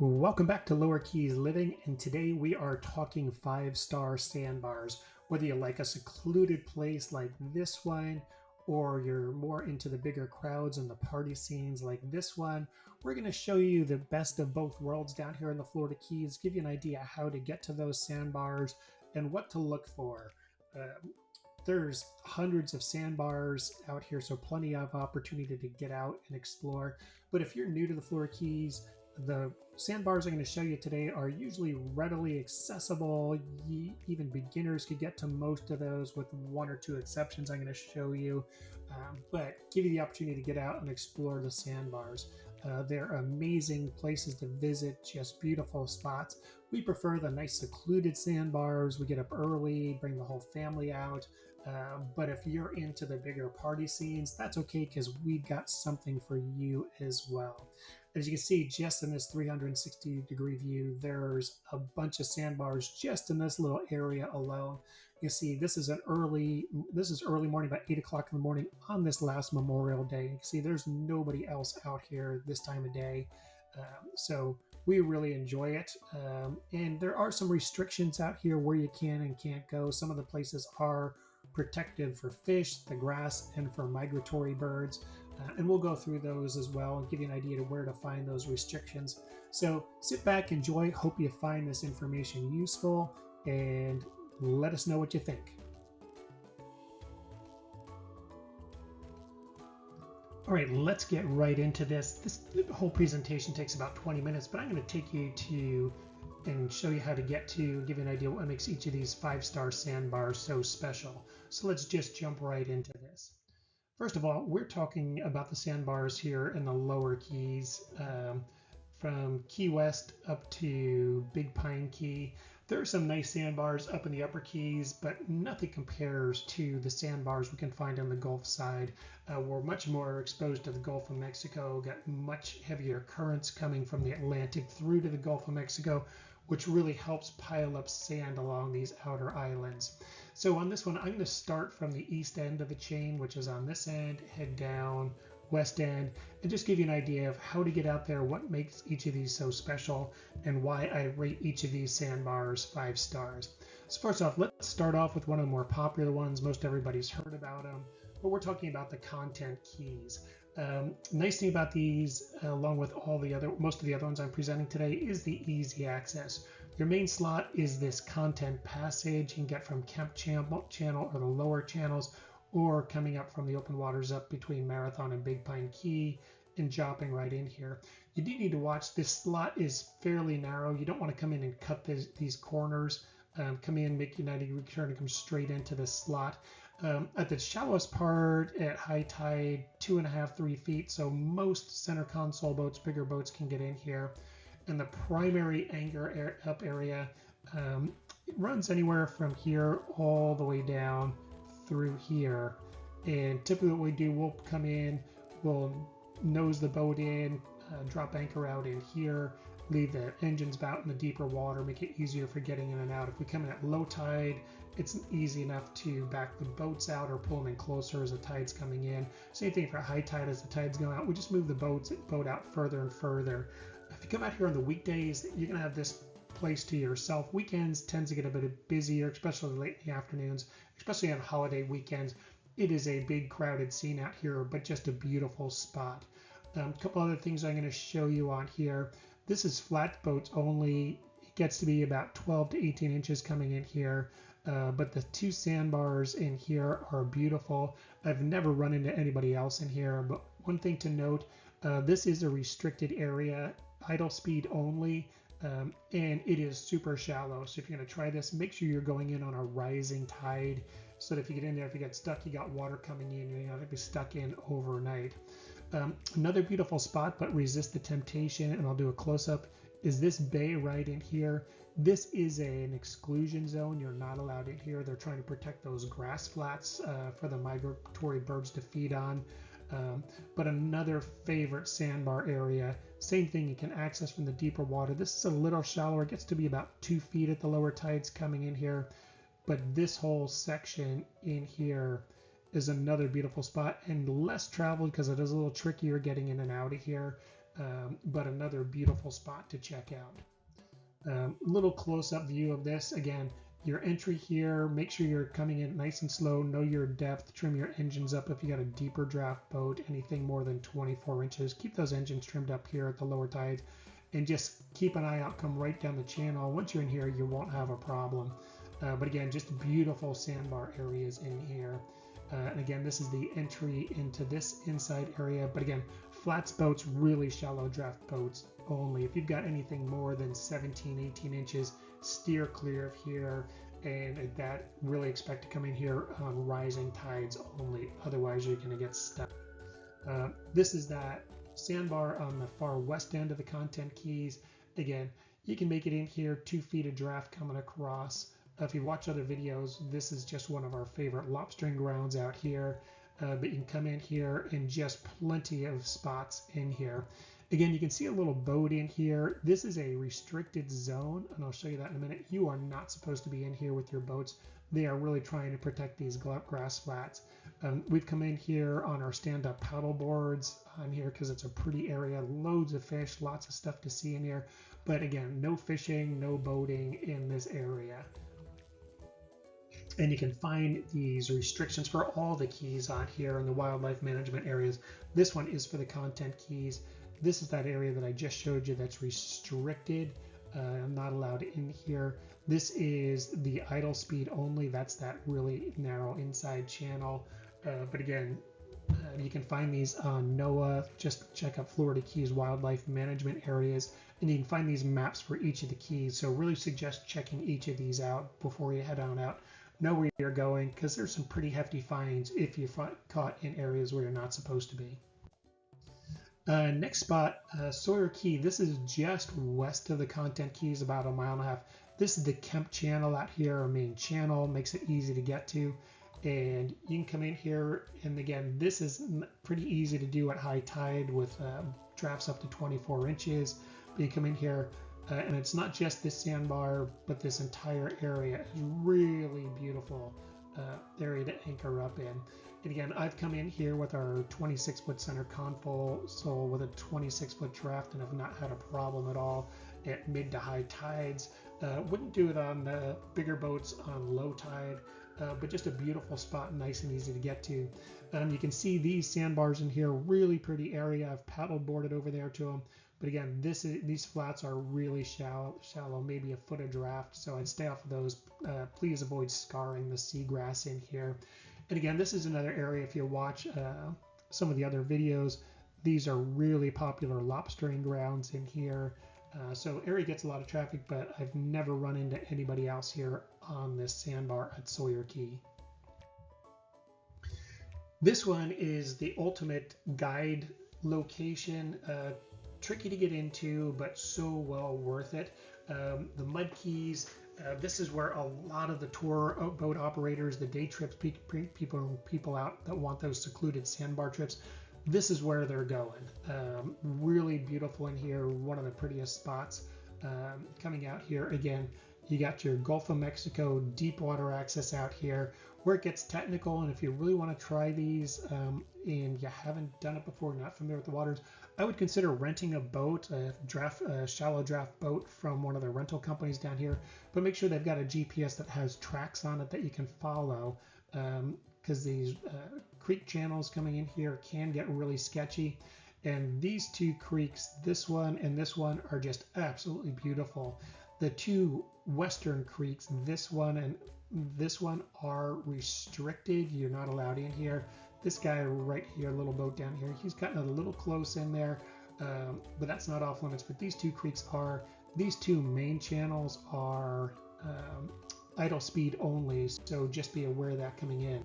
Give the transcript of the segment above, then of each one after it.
Welcome back to Lower Keys Living, and today we are talking 5-star sandbars. Whether you like a secluded place like this one, or you're more into the bigger crowds and the party scenes like this one, we're going to show you the best of both worlds down here in the Florida Keys, give you an idea how to get to those sandbars and what to look for. There's hundreds of sandbars out here, so plenty of opportunity to get out and explore. But if you're new to the Florida Keys, the sandbars I'm going to show you today are usually readily accessible. Even beginners could get to most of those, with one or two exceptions I'm going to show you. But give you the opportunity to get out and explore the sandbars. They're amazing places to visit, just beautiful spots. We prefer the nice secluded sandbars. We get up early, bring the whole family out. But if you're into the bigger party scenes, that's okay, because we've got something for you as well. As you can see, just in this 360-degree view, there's a bunch of sandbars just in this little area alone. You see, this is early morning, about 8 o'clock in the morning on this last Memorial Day. You can see there's nobody else out here this time of day. So we really enjoy it. And there are some restrictions out here where you can and can't go. Some of the places are protected for fish, the grass, and for migratory birds. And we'll go through those as well and give you an idea of where to find those restrictions. So sit back, enjoy, hope you find this information useful, and let us know what you think. All right, let's get right into this. This whole presentation takes about 20 minutes, but I'm going to take you to and show you how to get to, give you an idea what makes each of these 5-star sandbars so special. So let's just jump right into this. First of all, we're talking about the sandbars here in the lower keys, from Key West up to Big Pine Key. There are some nice sandbars up in the upper keys, but nothing compares to the sandbars we can find on the Gulf side. We're much more exposed to the Gulf of Mexico, got much heavier currents coming from the Atlantic through to the Gulf of Mexico, which really helps pile up sand along these outer islands. So on this one, I'm going to start from the east end of the chain, which is on this end, head down west end, and just give you an idea of how to get out there, what makes each of these so special, and why I rate each of these sandbars 5 stars. So first off, let's start off with one of the more popular ones. Most everybody's heard about them, but we're talking about the content keys. Nice thing about these, along with most of the other ones I'm presenting today, is the easy access. Your main slot is this content passage. You can get from Kemp Channel or the lower channels, or coming up from the open waters up between Marathon and Big Pine Key and dropping right in here. You do need to watch, this slot is fairly narrow. You don't want to come in and cut these corners. Come in, make your 90-degree turn, and come straight into this slot. At the shallowest part at high tide, 2.5, 3 feet, so most center console boats, bigger boats, can get in here. And the primary anchor up area, it runs anywhere from here all the way down through here. And typically what we do, we'll come in, we'll nose the boat in, drop anchor out in here, leave the engines out in the deeper water, make it easier for getting in and out. If we come in at low tide, it's easy enough to back the boats out or pull them in closer as the tide's coming in. Same thing for high tide. As the tide's going out, we just move the boat out further and further. If you come out here on the weekdays, you're gonna have this place to yourself. Weekends tends to get a bit busier, especially late in the afternoons, especially on holiday weekends. It is a big crowded scene out here, but just a beautiful spot. A couple other things I'm going to show you on here. This is flat boats only. It gets to be about 12 to 18 inches coming in here, but the 2 sandbars in here are beautiful. I've never run into anybody else in here, but one thing to note, this is a restricted area, idle speed only, and it is super shallow. So if you're going to try this, make sure you're going in on a rising tide, so that if you get in there, if you get stuck, you got water coming in, you're not going to be stuck in overnight. Another beautiful spot, but resist the temptation, and I'll do a close-up, is this bay right in here. This is an exclusion zone. You're not allowed in here. They're trying to protect those grass flats for the migratory birds to feed on. But another favorite sandbar area, same thing, you can access from the deeper water. This is a little shallower. It gets to be about 2 feet at the lower tides coming in here. But this whole section in here is another beautiful spot, and less traveled because it is a little trickier getting in and out of here. but another beautiful spot to check out. Little close-up view of this. Again, your entry here, make sure you're coming in nice and slow, know your depth, trim your engines up if you got a deeper draft boat, anything more than 24 inches. Keep those engines trimmed up here at the lower tides, and just keep an eye out, come right down the channel. Once you're in here, you won't have a problem. But again, just beautiful sandbar areas in here. And again, this is the entry into this inside area. But again, flats boats, really shallow draft boats only. If you've got anything more than 17, 18 inches, steer clear of here. And that really expect to come in here on rising tides only. Otherwise, you're going to get stuck. This is that sandbar on the far west end of the content keys. Again, you can make it in here, 2 feet of draft coming across. If you watch other videos, this is just one of our favorite lobstering grounds out here. But you can come in here and just plenty of spots in here. Again, you can see a little boat in here. This is a restricted zone, and I'll show you that in a minute. You are not supposed to be in here with your boats. They are really trying to protect these grass flats. We've come in here on our stand-up paddle boards on here because it's a pretty area, loads of fish, lots of stuff to see in here. But again, no fishing, no boating in this area. And you can find these restrictions for all the keys on here in the wildlife management areas. This one is for the content keys. This is that area that I just showed you that's restricted. I'm not allowed in here. This is the idle speed only. That's that really narrow inside channel. But again, you can find these on NOAA. Just check out Florida Keys wildlife management areas, and you can find these maps for each of the keys. So really suggest checking each of these out before you head on out. Know where you're going, because there's some pretty hefty fines if you're caught in areas where you're not supposed to be. Next spot, Sawyer Key. This is just west of the content keys, about 1.5 miles. This is the Kemp Channel out here, our main channel, makes it easy to get to. And you can come in here, and again, this is pretty easy to do at high tide with drafts up to 24 inches. But you come in here, and it's not just this sandbar, but this entire area is really beautiful area to anchor up in. And again, I've come in here with our 26-foot center console with a 26-foot draft, and I've not had a problem at all at mid to high tides. Wouldn't do it on bigger boats on low tide, but just a beautiful spot, nice and easy to get to. You can see these sandbars in here, really pretty area. I've paddle boarded over there to them. But again, these flats are really shallow, maybe a foot of draft, so I'd stay off of those. Please avoid scarring the seagrass in here. And again, this is another area, if you watch some of the other videos, these are really popular lobstering grounds in here. So area gets a lot of traffic, but I've never run into anybody else here on this sandbar at Sawyer Key. This one is the ultimate guide location. Tricky to get into, but so well worth it. The Mud Keys, this is where a lot of the tour boat operators, the day trips, people out that want those secluded sandbar trips, this is where they're going. Really beautiful in here, one of the prettiest spots. Coming out here again, you got your Gulf of Mexico deep water access out here where it gets technical. And if you really want to try these and you haven't done it before, not familiar with the waters, I would consider renting a boat, a shallow draft boat from one of the rental companies down here, but make sure they've got a GPS that has tracks on it that you can follow, because these creek channels coming in here can get really sketchy. And these two creeks, this one and this one, are just absolutely beautiful. The two western creeks, this one and this one, are restricted. You're not allowed in here. This guy right here, little boat down here, he's gotten a little close in there, but that's not off limits. But these two creeks are. These two main channels are idle speed only, so just be aware of that coming in.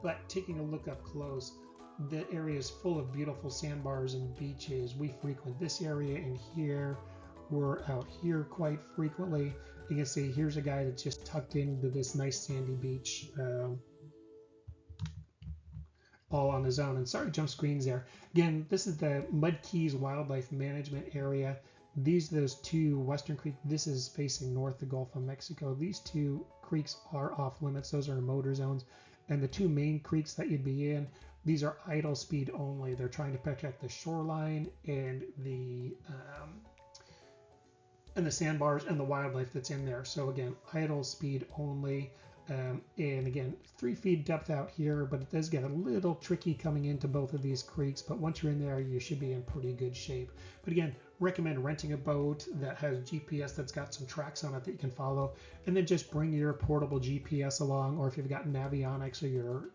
But taking a look up close, the area is full of beautiful sandbars and beaches. We frequent this area in here. We're out here quite frequently. You can see here's a guy that's just tucked into this nice sandy beach, all on his own. And sorry, jump screens there. Again, this is the Mud Keys Wildlife Management Area. Those two Western Creek, this is facing north the Gulf of Mexico. These two creeks are off limits. Those are motor zones. And the two main creeks that you'd be in These are idle speed only. They're trying to protect the shoreline and the sandbars and the wildlife that's in there. So again, idle speed only. And again, 3 feet depth out here, but it does get a little tricky coming into both of these creeks. But once you're in there, you should be in pretty good shape. But again, recommend renting a boat that has GPS that's got some tracks on it that you can follow, and then just bring your portable GPS along, or if you've got Navionics or your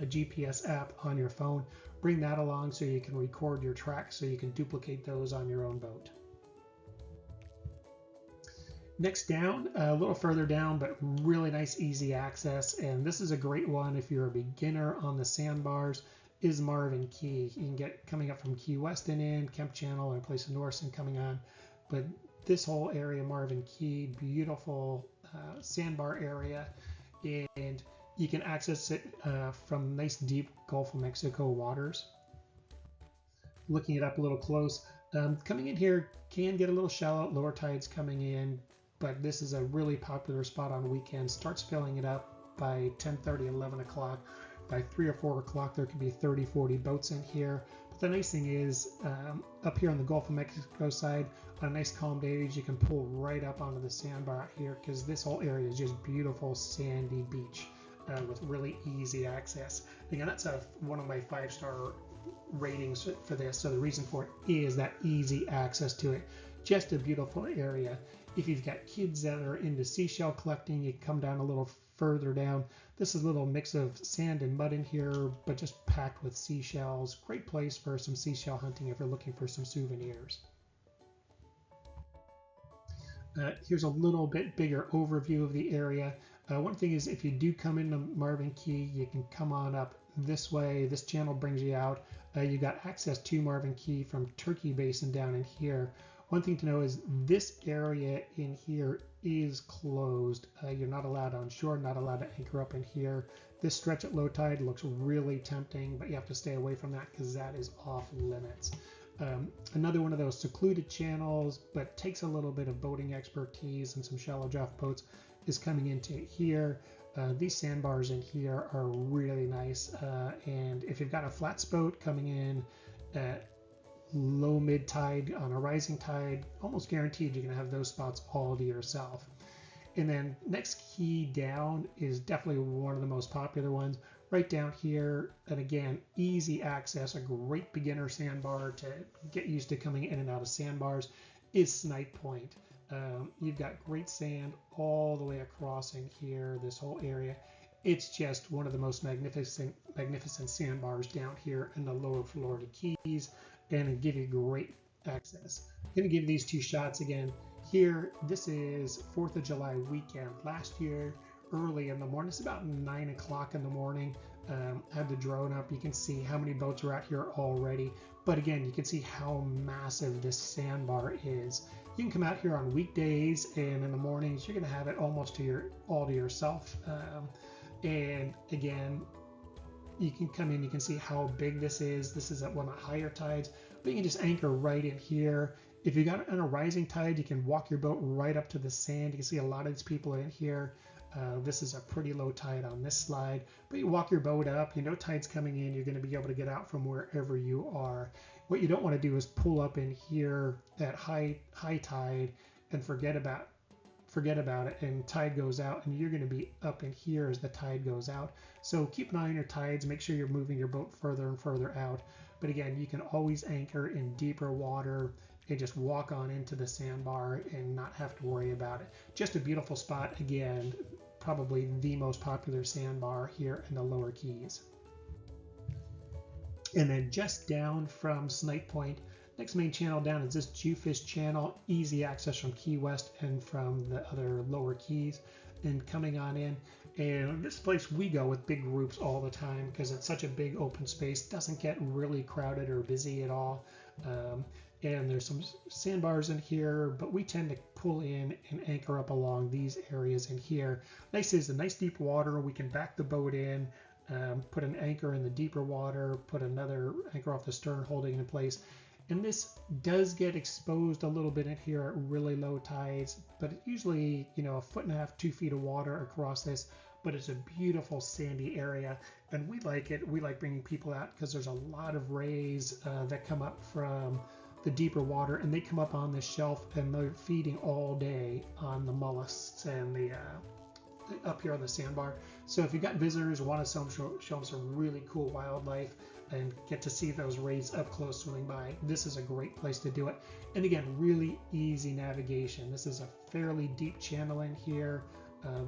GPS app on your phone, bring that along so you can record your tracks so you can duplicate those on your own boat. Next down, a little further down, but really nice, easy access. And this is a great one if you're a beginner on the sandbars, is Marvin Key. You can get coming up from Key West and in, Kemp Channel, and Place of Norson coming on. But this whole area, Marvin Key, beautiful sandbar area. And you can access it from nice, deep Gulf of Mexico waters. Looking it up a little close. Coming in here can get a little shallow, lower tides coming in, but this is a really popular spot on weekends. Starts filling it up by 10:30, 11 o'clock. By 3 or 4 o'clock, there could be 30, 40 boats in here. But the nice thing is, up here on the Gulf of Mexico side, on nice calm days, you can pull right up onto the sandbar out here because this whole area is just beautiful sandy beach with really easy access. Again, that's one of my 5-star ratings for this. So the reason for it is that easy access to it. Just a beautiful area. If you've got kids that are into seashell collecting, you come down a little further down. This is a little mix of sand and mud in here, but just packed with seashells. Great place for some seashell hunting if you're looking for some souvenirs. Here's a little bit bigger overview of the area. One thing is, if you do come into Marvin Key, you can come on up this way. This channel brings you out. You got access to Marvin Key from Turkey Basin down in here. One thing to know is this area in here is closed. You're not allowed on shore, not allowed to anchor up in here. This stretch at low tide looks really tempting, but you have to stay away from that because that is off limits. Another one of those secluded channels, but takes a little bit of boating expertise and some shallow draft boats, is coming into here. These sandbars in here are really nice, and if you've got a flats boat coming in at low mid tide on a rising tide, almost guaranteed you're going to have those spots all to yourself. And then next key down is definitely one of the most popular ones, right down here. And again, easy access, a great beginner sandbar to get used to coming in and out of sandbars, is Snip Point. You've got great sand all the way across in here, this whole area. It's just one of the most magnificent sandbars down here in the lower Florida Keys, and it give you great access. I'm going to give these 2 shots again. Here, this is 4th of July weekend. Last year, early in the morning, it's about 9 o'clock in the morning. Had the drone up. You can see how many boats are out here already. But again, you can see how massive this sandbar is. You can come out here on weekdays, and in the mornings, you're going to have it almost all to yourself. And again, you can come in, you can see how big this is. This is at one of the higher tides, but you can just anchor right in here. If you got it on a rising tide, you can walk your boat right up to the sand. You can see a lot of these people in here. This is a pretty low tide on this slide, but you walk your boat up, you know tide's coming in, you're going to be able to get out from wherever you are. What you don't want to do is pull up in here at high tide and forget about it, and tide goes out, and you're going to be up in here as the tide goes out. So keep an eye on your tides, make sure you're moving your boat further and further out. But again, you can always anchor in deeper water and just walk on into the sandbar and not have to worry about it. Just a beautiful spot. Again, probably the most popular sandbar here in the lower Keys. And then just down from Snip Point, next main channel down is this Jewfish Channel, easy access from Key West and from the other lower Keys. And coming on in, and this place we go with big groups all the time because it's such a big open space, doesn't get really crowded or busy at all. And there's some sandbars in here, but we tend to pull in and anchor up along these areas in here. Nice is a nice deep water. We can back the boat in, put an anchor in the deeper water, put another anchor off the stern holding it in place. And this does get exposed a little bit in here at really low tides, but usually, 1.5 to 2 feet of water across this. but it's a beautiful sandy area, and we like it. We like bringing people out because there's a lot of rays that come up from the deeper water, and they come up on this shelf and they're feeding all day on the mollusks and the up here on the sandbar. So if you've got visitors who want to show them some really cool wildlife and get to see those rays up close swimming by, this is a great place to do it. And again, really easy navigation. This is a fairly deep channel in here.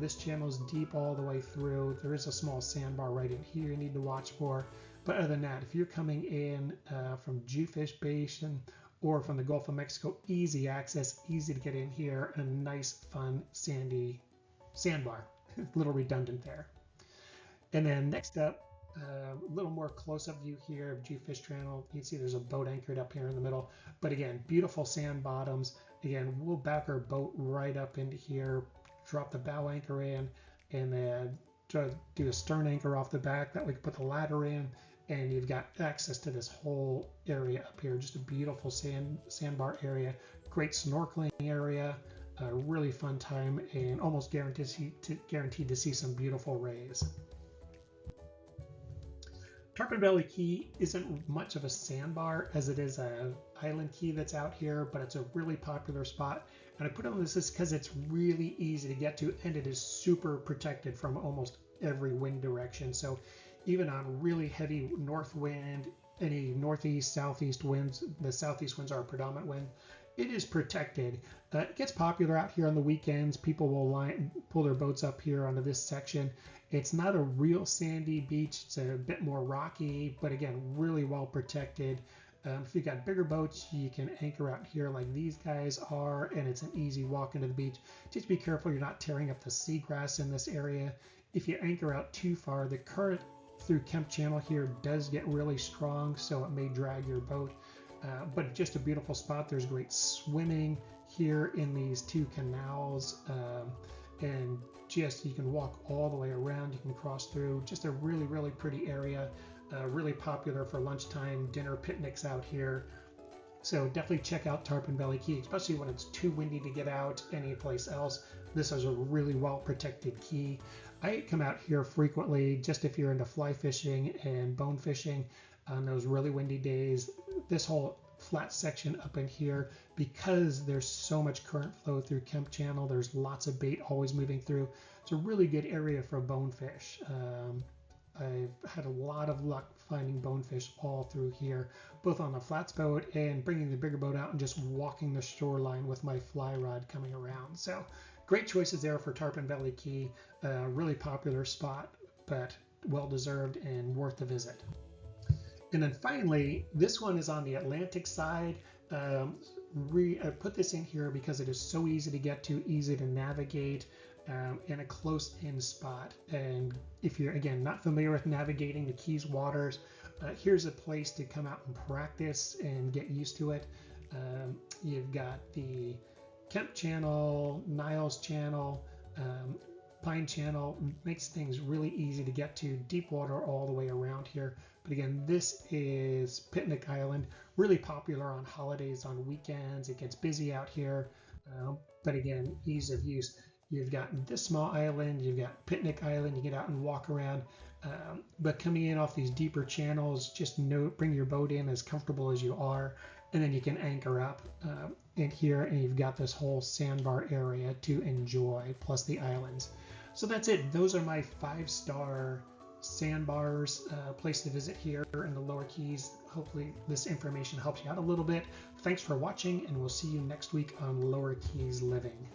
This channel is deep all the way through. There is a small sandbar right in here you need to watch for. But other than that, if you're coming in from Jewfish Basin or from the Gulf of Mexico, easy access, easy to get in here, and a nice, fun, sandy sandbar. A little redundant there. And then next up, a little more close-up view here of Jewfish Channel. You can see there's a boat anchored up here in the middle. But again, beautiful sand bottoms. Again, we'll back our boat right up into here, drop the bow anchor in, and then try to do a stern anchor off the back. That we can put the ladder in, and you've got access to this whole area up here. Just a beautiful sandbar area, great snorkeling area, a really fun time, and almost guaranteed to see some beautiful rays. Tarpon Belly Key isn't much of a sandbar as it is an island key that's out here, but it's a really popular spot. And I put on this because it's really easy to get to, and it is super protected from almost every wind direction. So even on really heavy north wind, any northeast, southeast winds, the southeast winds are a predominant wind, it is protected. It gets popular out here on the weekends. People will pull their boats up here onto this section. It's not a real sandy beach. It's a bit more rocky, but again, really well protected. If you've got bigger boats, you can anchor out here like these guys are, and it's an easy walk into the beach. Just be careful you're not tearing up the seagrass in this area. If you anchor out too far, the current through Kemp Channel here does get really strong, so it may drag your boat. But just a beautiful spot. There's great swimming here in these two canals, and just you can walk all the way around. You can cross through. Just a really, really pretty area. Really popular for lunchtime dinner picnics out here. So definitely check out Tarpon Belly Key, especially when it's too windy to get out anyplace else. This is a really well protected key. I come out here frequently just if you're into fly fishing and bone fishing on those really windy days. This whole flat section up in here, because there's so much current flow through Kemp Channel, there's lots of bait always moving through. It's a really good area for bonefish. I've had a lot of luck finding bonefish all through here, both on the flats boat and bringing the bigger boat out and just walking the shoreline with my fly rod coming around. So great choices there for Tarpon Belly Key. Really popular spot, but well deserved and worth the visit. And then finally, this one is on the Atlantic side. I put this in here because it is so easy to get to, easy to navigate, in a close-in spot. And if you're, again, not familiar with navigating the Keys waters, here's a place to come out and practice and get used to it. You've got the Kemp Channel, Niles Channel, Pine Channel. Makes things really easy to get to. Deep water all the way around here. But again, this is Picnic Island, really popular on holidays, on weekends. It gets busy out here, but again, ease of use. You've got this small island, you've got Picnic Island, you get out and walk around, but coming in off these deeper channels, just bring your boat in as comfortable as you are, and then you can anchor up in here, and you've got this whole sandbar area to enjoy, plus the islands. So that's it. Those are my 5-star sandbars, place to visit here in the Lower Keys. Hopefully this information helps you out a little bit. Thanks for watching, and we'll see you next week on Lower Keys Living.